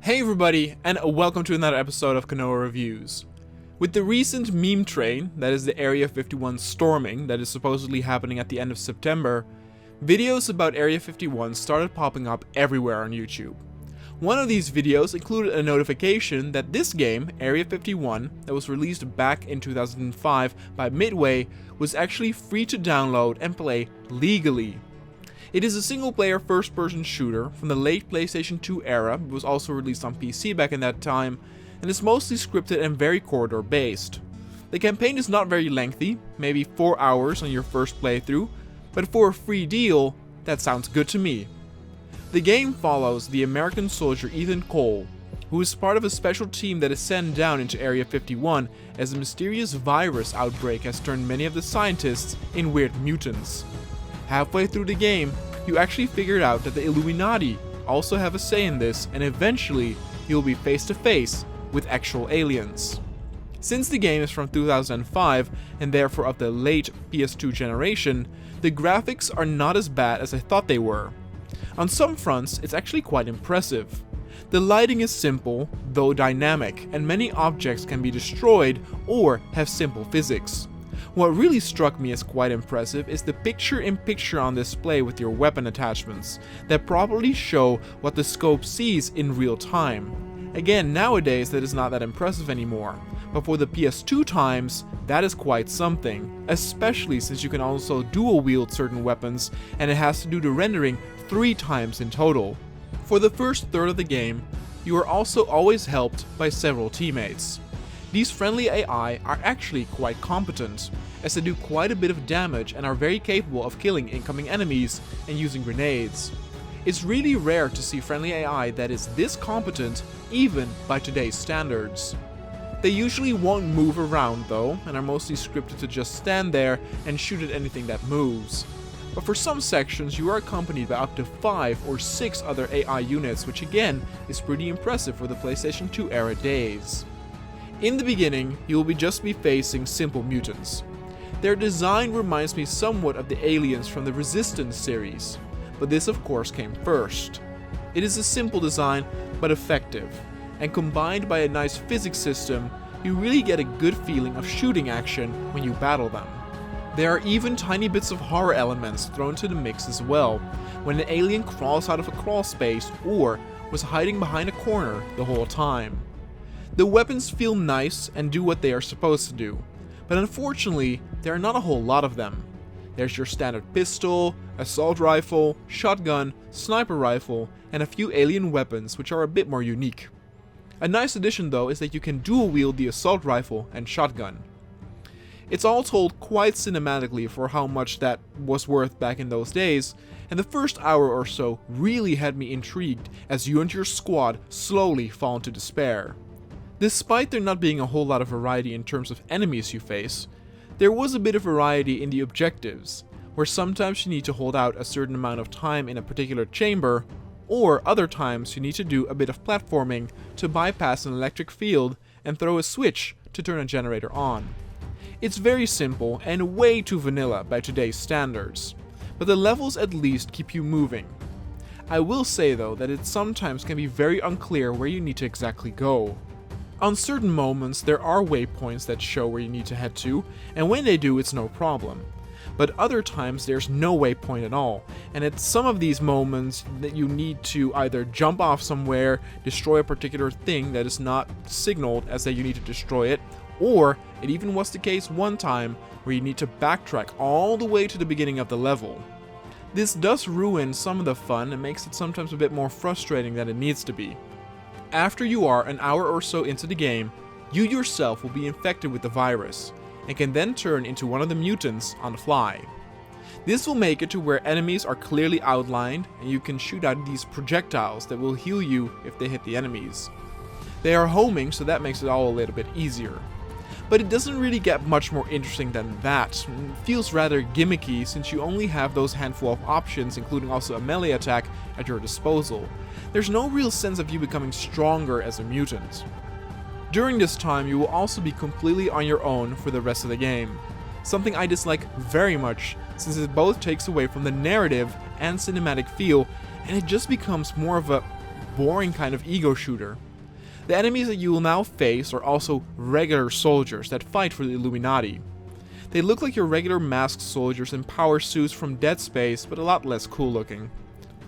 Hey everybody, and welcome to another episode of Kanoa Reviews. With the recent meme train, that is the Area 51 storming that is supposedly happening at the end of September, videos about Area 51 started popping up everywhere on YouTube. One of these videos included a notification that this game, Area 51, that was released back in 2005 by Midway, was actually free to download and play legally. It is a single-player first-person shooter from the late PlayStation 2 era. It was also released on PC back in that time, and is mostly scripted and very corridor-based. The campaign is not very lengthy, maybe 4 hours on your first playthrough, but for a free deal, that sounds good to me. The game follows the American soldier Ethan Cole, who is part of a special team that is sent down into Area 51 as a mysterious virus outbreak has turned many of the scientists in weird mutants. Halfway through the game, you actually figured out that the Illuminati also have a say in this, and eventually you'll be face to face with actual aliens. Since the game is from 2005 and therefore of the late PS2 generation, the graphics are not as bad as I thought they were. On some fronts, it's actually quite impressive. The lighting is simple, though dynamic, and many objects can be destroyed or have simple physics. What really struck me as quite impressive is the picture-in-picture on display with your weapon attachments that properly show what the scope sees in real time. Again, nowadays that is not that impressive anymore, but for the PS2 times, that is quite something, especially since you can also dual wield certain weapons and it has to do the rendering 3 times in total. For the first third of the game, you are also always helped by several teammates. These friendly AI are actually quite competent, as they do quite a bit of damage and are very capable of killing incoming enemies and using grenades. It's really rare to see friendly AI that is this competent even by today's standards. They usually won't move around though, and are mostly scripted to just stand there and shoot at anything that moves. But for some sections you are accompanied by up to 5 or 6 other AI units, which again is pretty impressive for the PlayStation 2 era days. In the beginning, you will just be facing simple mutants. Their design reminds me somewhat of the aliens from the Resistance series, but this of course came first. It is a simple design, but effective, and combined by a nice physics system, you really get a good feeling of shooting action when you battle them. There are even tiny bits of horror elements thrown to the mix as well, when an alien crawls out of a crawl space or was hiding behind a corner the whole time. The weapons feel nice and do what they are supposed to do, but unfortunately, there are not a whole lot of them. There's your standard pistol, assault rifle, shotgun, sniper rifle, and a few alien weapons which are a bit more unique. A nice addition though is that you can dual wield the assault rifle and shotgun. It's all told quite cinematically for how much that was worth back in those days, and the first hour or so really had me intrigued as you and your squad slowly fall into despair. Despite there not being a whole lot of variety in terms of enemies you face, there was a bit of variety in the objectives, where sometimes you need to hold out a certain amount of time in a particular chamber, or other times you need to do a bit of platforming to bypass an electric field and throw a switch to turn a generator on. It's very simple and way too vanilla by today's standards, but the levels at least keep you moving. I will say though that it sometimes can be very unclear where you need to exactly go. On certain moments there are waypoints that show where you need to head to, and when they do it's no problem. But other times there's no waypoint at all, and at some of these moments that you need to either jump off somewhere, destroy a particular thing that is not signaled as that you need to destroy it, or it even was the case one time where you need to backtrack all the way to the beginning of the level. This does ruin some of the fun and makes it sometimes a bit more frustrating than it needs to be. After you are an hour or so into the game, you yourself will be infected with the virus, and can then turn into one of the mutants on the fly. This will make it to where enemies are clearly outlined, and you can shoot out these projectiles that will heal you if they hit the enemies. They are homing, so that makes it all a little bit easier. But it doesn't really get much more interesting than that. It feels rather gimmicky since you only have those handful of options, including also a melee attack, at your disposal. There's no real sense of you becoming stronger as a mutant. During this time, you will also be completely on your own for the rest of the game, something I dislike very much since it both takes away from the narrative and cinematic feel, and it just becomes more of a boring kind of ego shooter. The enemies that you will now face are also regular soldiers that fight for the Illuminati. They look like your regular masked soldiers in power suits from Dead Space, but a lot less cool looking.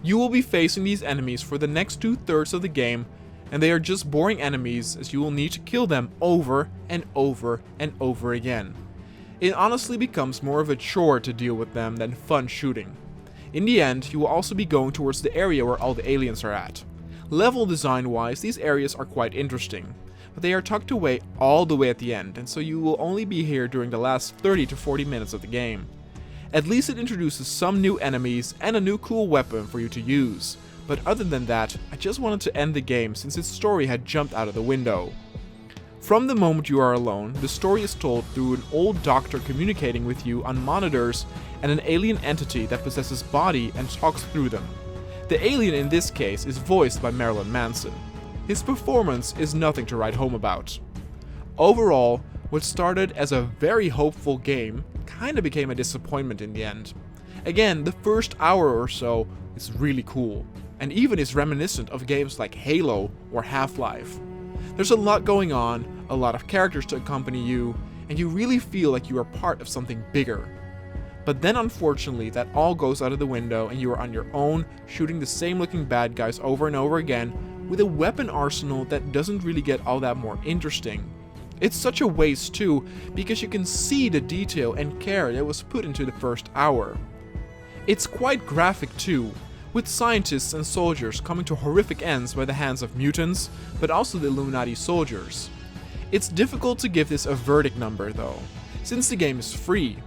You will be facing these enemies for the next 2/3 of the game, and they are just boring enemies as you will need to kill them over and over and over again. It honestly becomes more of a chore to deal with them than fun shooting. In the end, you will also be going towards the area where all the aliens are at. Level design wise, these areas are quite interesting, but they are tucked away all the way at the end, and so you will only be here during the last 30 to 40 minutes of the game. At least it introduces some new enemies and a new cool weapon for you to use, but other than that, I just wanted to end the game since its story had jumped out of the window. From the moment you are alone, the story is told through an old doctor communicating with you on monitors and an alien entity that possesses body and talks through them. The alien in this case is voiced by Marilyn Manson. His performance is nothing to write home about. Overall, what started as a very hopeful game kinda became a disappointment in the end. Again, the first hour or so is really cool, and even is reminiscent of games like Halo or Half-Life. There's a lot going on, a lot of characters to accompany you, and you really feel like you are part of something bigger. But then unfortunately that all goes out of the window and you are on your own shooting the same looking bad guys over and over again with a weapon arsenal that doesn't really get all that more interesting. It's such a waste too, because you can see the detail and care that was put into the first hour. It's quite graphic too, with scientists and soldiers coming to horrific ends by the hands of mutants, but also the Illuminati soldiers. It's difficult to give this a verdict number though, since the game is free.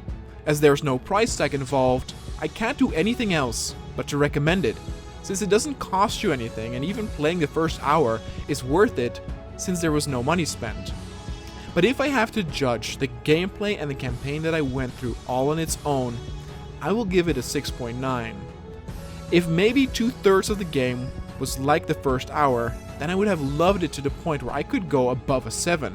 As there's no price tag involved, I can't do anything else but to recommend it, since it doesn't cost you anything and even playing the first hour is worth it since there was no money spent. But if I have to judge the gameplay and the campaign that I went through all on its own, I will give it a 6.9. If maybe 2/3 of the game was like the first hour, then I would have loved it to the point where I could go above a 7.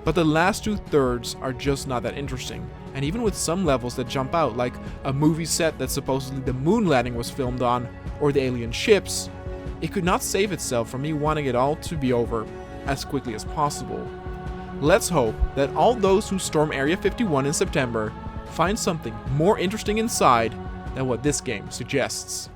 But the last 2/3 are just not that interesting, and even with some levels that jump out, like a movie set that supposedly the moon landing was filmed on, or the alien ships, it could not save itself from me wanting it all to be over as quickly as possible. Let's hope that all those who storm Area 51 in September find something more interesting inside than what this game suggests.